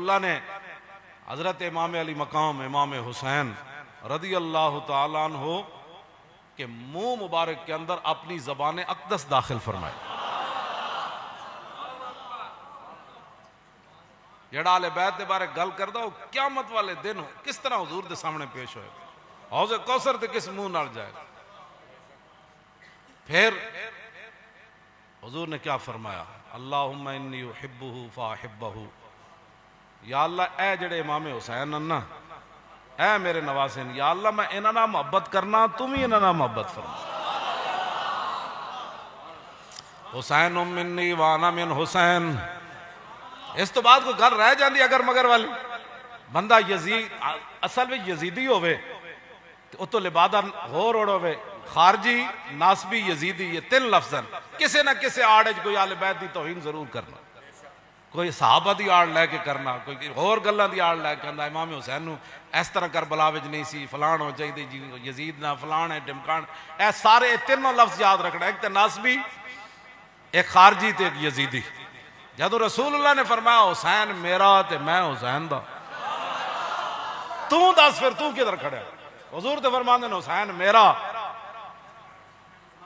रसूलुल्लाह ने हज़रत इमाम अली मकाम इमाम हुसैन रदी अल्लाह तआला अन्हु के मुंह मुबारक के अंदर अपनी ज़बान अक़दस दाखिल फरमाई। जड़ा आले बैत के बारे गल करदा वो क़यामत वाले दिन हो किस तरह हुजूर के सामने पेश होए, हौज़े कौसर ते किस मुंह नाल जाए। फिर हुजूर ने क्या फरमाया, अल्लाहुम्मा इन्नी उहिब्बुहु फ़अहिब्बहु, या अल्लाह ए जड़े इमाम हुसैन ना ए मेरे नवासे ने, या अल्लाह मैं इन्हां नाल मोहब्बत करना, तुम ही इन्हां नाल मोहब्बत फरमा। हुसैन मिन्नी व अना मिन हुसैन। इस तो बाद कोई गल रह जाती अगर मगर वाली, बंदा यजीद असल में यजीदी होवे तो उतो लिबादा होर ओड़ होवे, खारजी नासबी यजीदी, ये तीन लफ्ज़न किसी ना किसी आड़ च कोई आले बैत की तौहीन जरूर करना, कोई सहाबा की आड़ लैके करना, कोई होर गल्लां दी आड़ लैके कहंदा इमाम हुसैन नूं इस तरह करबला विच नहीं सी, फलाण हो चाहिए जी, यजीद ना फलाण है ढिमकाण। ए सारे तीनों लफ्ज़ याद रखना, एक तो नासबी, एक खारजी ते एक यजीदी। जदों रसूलुल्लाह ने फरमाया हुसैन मेरा ते मैं हुसैन दा, तू दस फिर तू किधर खड़ा। हुजूर ते फरमांदे ने हुसैन मेरा,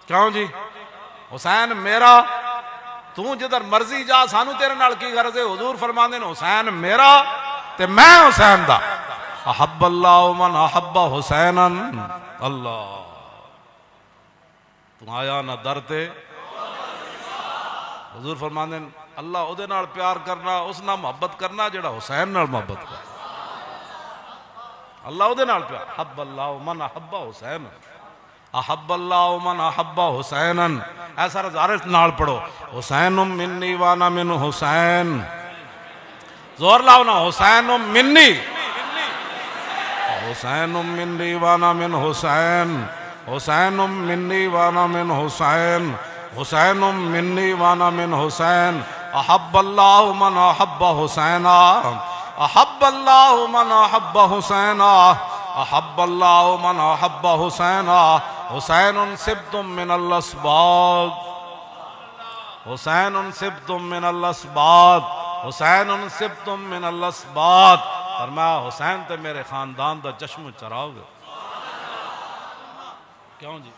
क्यों जी हुसैन मेरा, तू जिधर मर्जी जा, सानू तेरे नाल की गरज है। हुजूर फरमांदे ने हुसैन मेरा ते मैं हुसैन दा। अहब्बल्लाहु मन अहब्बा हुसैनन। अल्लाह तू आया ना दर ते, हुजूर फरमांदे ने अल्लाह उहदे नाल प्यार करना, उस नाल मोहब्बत करना जेड़ा हुसैन नाल मोहब्बत कर। अल्लाह उहदे नाल प्यार, अहब्बल्लाहु मन अहब्बा हुसैन, अहब्बल्लाहु मन अहब्बा हुसैनन। ऐसा ज़ाहिर नाल पढ़ो, हुसैन मिन्नी व अना मिन हुसैन। जोर लाओ ना, हुसैन मिन्नी, हुसैन मिन्नी व अना मिन हुसैन, हुसैन मिन्नी व अना मिन हुसैन, हुसैन मिन्नी व अना मिन हुसैन। अहब्बल्लाहु मन अहब्बा हुसैना, अहब्बल्लाहु मन अहब्बा हुसैना, अहब्बल्लाहु मन अहब्बा हुसैना। हुसैनुन सिब्तुम मिनल अस्बाद, हुसैनुन सिब्तुम मिनल अस्बाद, हुसैनुन सिब्तुम मिनल अस्बाद। फरमाया हुसैन ते मेरे खानदान दा चश्म चराओगे। क्यों जी?